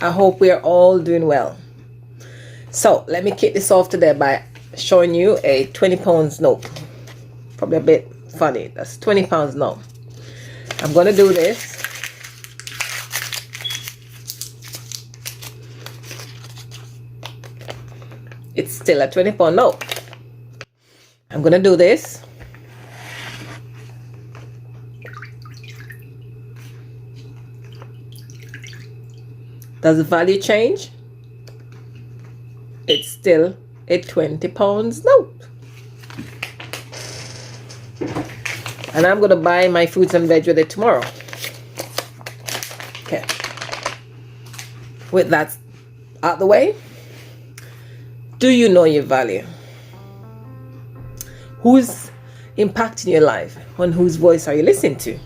I hope we are all doing well. So let me kick this off today by showing you a 20 pounds note. Probably a bit funny. That's 20 pounds note. I'm going to do this. It's still a 20 pound note. I'm going to do this. Does the value change? It's still a 20 pounds note. And I'm going to buy my fruits and veg with it tomorrow. Okay. With that out the way, do you know your value? Who's impacting your life? And whose voice are you listening to?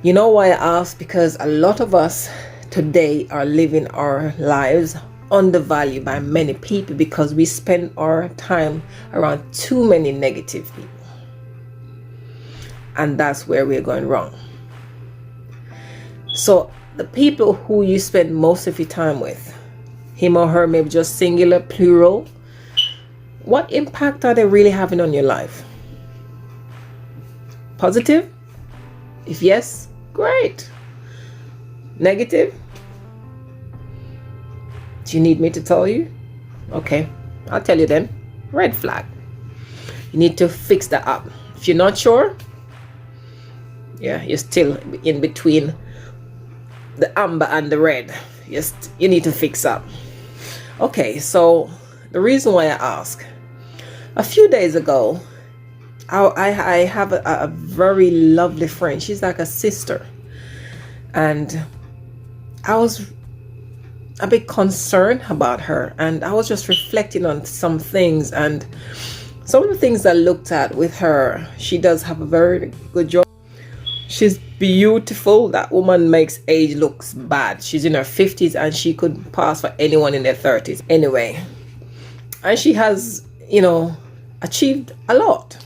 You know why I ask? Because a lot of us today are living our lives undervalued by many people because we spend our time around too many negative people. And that's where we're going wrong. So the people who you spend most of your time with, him or her, maybe just singular, plural, what impact are they really having on your life? Positive? If yes, great. Negative? Do you need me to tell you? Okay, I'll tell you then. Red flag. You need to fix that up. If you're not sure, yeah, you're still in between the amber and the red. You need to fix up. Okay, so the reason why I ask, a few days ago, I have a very lovely friend. She's like a sister. And I was a bit concerned about her. And I was just reflecting on some things. And some of the things I looked at with her, she does have a very good job. She's beautiful. That woman makes age looks bad. She's in her 50s and she could pass for anyone in their 30s. Anyway, and she has, achieved a lot.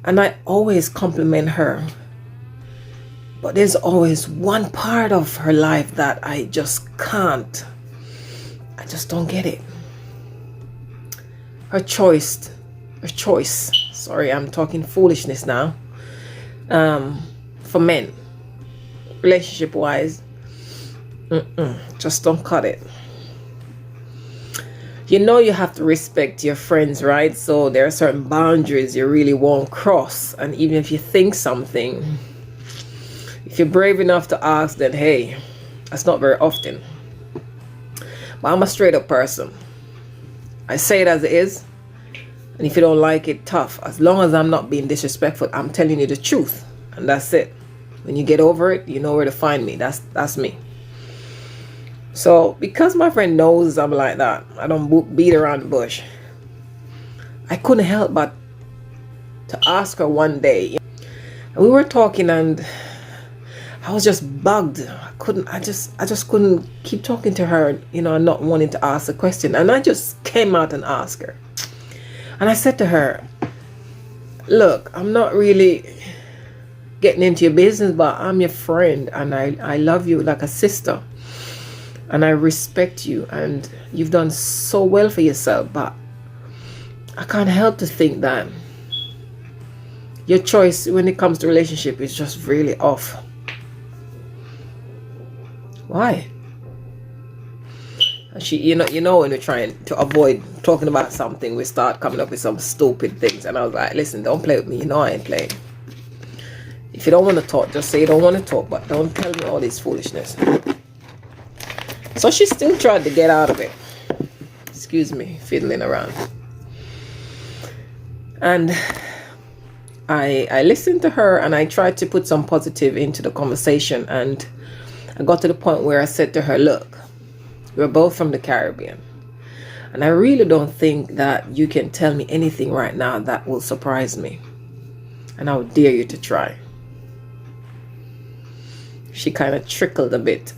And I always compliment her. But there's always one part of her life that I just can't. I just don't get it. Her choice. Sorry, I'm talking foolishness now. For men, relationship wise, just don't cut it. You have to respect your friends, right? So there are certain boundaries you really won't cross. And even if you think something, if you're brave enough to ask, then hey, that's not very often. But I'm a straight up person. I say it as it is. And if you don't like it, tough. As long as I'm not being disrespectful, I'm telling you the truth. And that's it. When you get over it, you know where to find me. That's me. So because my friend knows I'm like that, I don't beat around the bush. I couldn't help but to ask her one day. And we were talking and I was just bugged. I just couldn't keep talking to her, and not wanting to ask a question. And I just came out and asked her. And I said to her, look, I'm not really getting into your business, but I'm your friend and I love you like a sister. And I respect you and you've done so well for yourself, but I can't help to think that your choice when it comes to relationship is just really off. Why? And she, when we're trying to avoid talking about something, we start coming up with some stupid things. And I was like, listen, don't play with me. I ain't playing. If you don't want to talk, just say you don't want to talk, but don't tell me all this foolishness. So she still tried to get out of it. Excuse me, fiddling around. And I listened to her and I tried to put some positive into the conversation. And I got to the point where I said to her, look, we're both from the Caribbean. And I really don't think that you can tell me anything right now that will surprise me. And I would dare you to try. She kind of trickled a bit.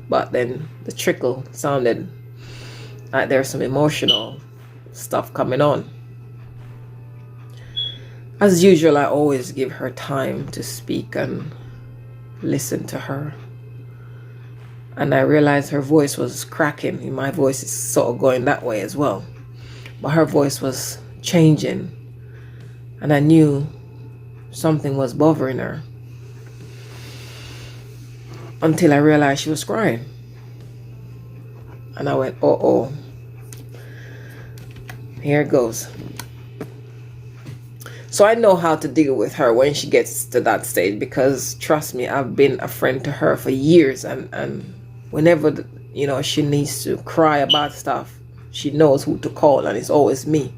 But then the trickle sounded like there's some emotional stuff coming on. As usual, I always give her time to speak and listen to her. And I realized her voice was cracking, and my voice is sort of going that way as well. But her voice was changing, and I knew something was bothering her. Until I realized she was crying. And I went, oh, here it goes. So I know how to deal with her when she gets to that stage, because trust me, I've been a friend to her for years, and whenever, you know, she needs to cry about stuff, she knows who to call, and it's always me.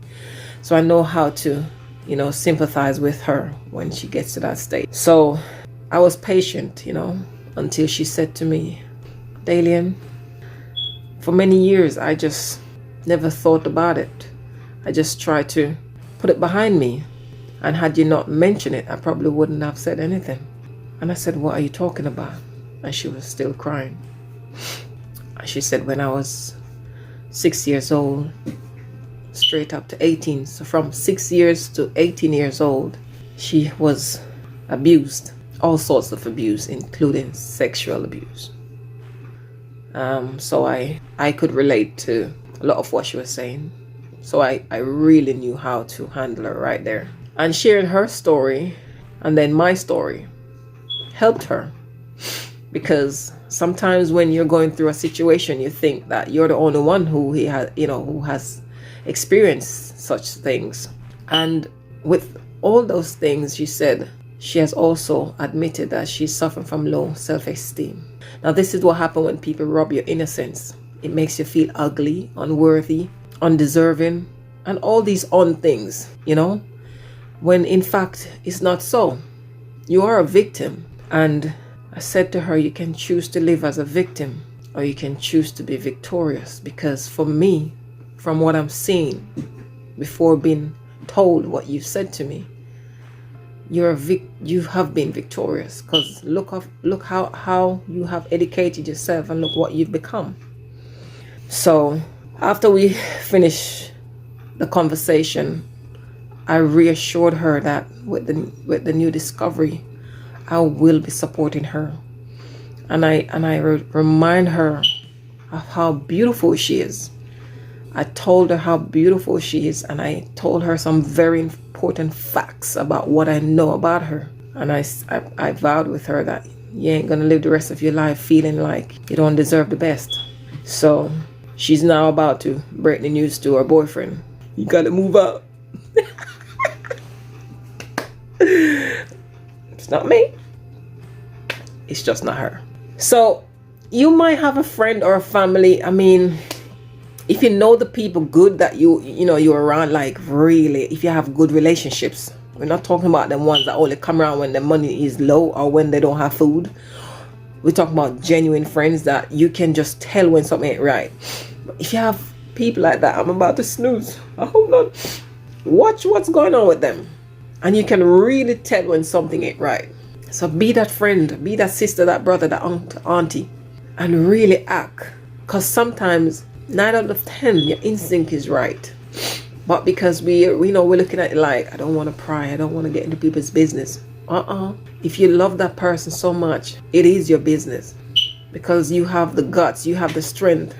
So I know how to, you know, sympathize with her when she gets to that stage. So I was patient, you know, until she said to me, Dalian, for many years I just never thought about it. I just tried to put it behind me. And had you not mentioned it, I probably wouldn't have said anything. And I said, what are you talking about? And she was still crying. She said, when I was 6 years old, straight up to 18. So from 6 years to 18 years old, she was abused. All sorts of abuse, including sexual abuse. So I could relate to a lot of what she was saying. So I really knew how to handle her right there. And sharing her story and then my story helped her. Because sometimes when you're going through a situation, you think that you're the only one who has experienced such things. And with all those things, she said, she has also admitted that she's suffering from low self-esteem. Now, this is what happens when people rob your innocence. It makes you feel ugly, unworthy, undeserving, and all these things, you know, when in fact it's not so. You are a victim. And I said to her, you can choose to live as a victim, or you can choose to be victorious. Because for me, from what I'm seeing, before being told what you've said to me, you have been victorious. Because look how you have educated yourself, and look what you've become. So after we finished the conversation, I reassured her that with the new discovery, I will be supporting her, and I remind her of how beautiful she is. I told her how beautiful she is, and I told her some very important facts about what I know about her. And I vowed with her that you ain't gonna live the rest of your life feeling like you don't deserve the best. So she's now about to break the news to her boyfriend. You gotta move out. It's not me. It's just not her. So you might have a friend or a family. I mean, if you know the people good that you're around, like really, if you have good relationships, we're not talking about the ones that only come around when the money is low or when they don't have food. We're talking about genuine friends that you can just tell when something ain't right. But if you have people like that, I'm about to snooze. I hope not. Watch what's going on with them, and you can really tell when something ain't right. So be that friend, be that sister, that brother, that auntie, and really act. Because sometimes 9 out of 10, your instinct is right. But because we're looking at it like, I don't want to pry, I don't want to get into people's business. If you love that person so much, it is your business. Because you have the guts, you have the strength.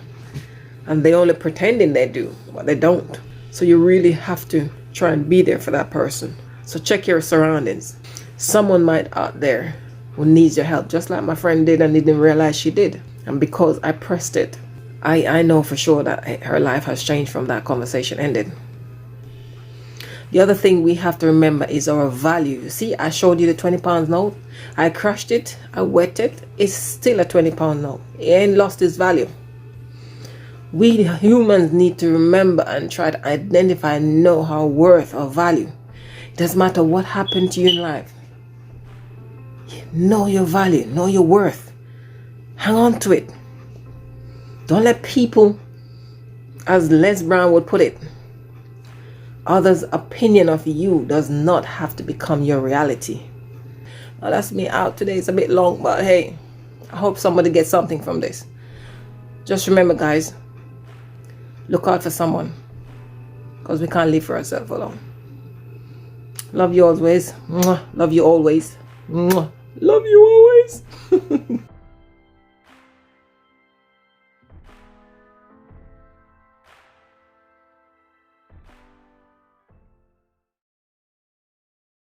And they only pretending they do, but they don't. So you really have to try and be there for that person. So check your surroundings. Someone might out there who needs your help, just like my friend did and didn't realize she did. And because I pressed it, I know for sure that her life has changed from that conversation ended. The other thing we have to remember is our value. You see, I showed you the 20 pounds note. I crushed it, I wet it. It's still a 20 pound note. It ain't lost its value. We humans need to remember and try to identify and know our worth or value. It doesn't matter what happened to you in life. Know your value, know your worth. Hang on to it. Don't let people, as Les Brown would put it, others' opinion of you does not have to become your reality. Now that's me out today. It's a bit long, but hey, I hope somebody gets something from this. Just remember, guys, look out for someone, because we can't live for ourselves alone. Love you always. Love you always. Love you always.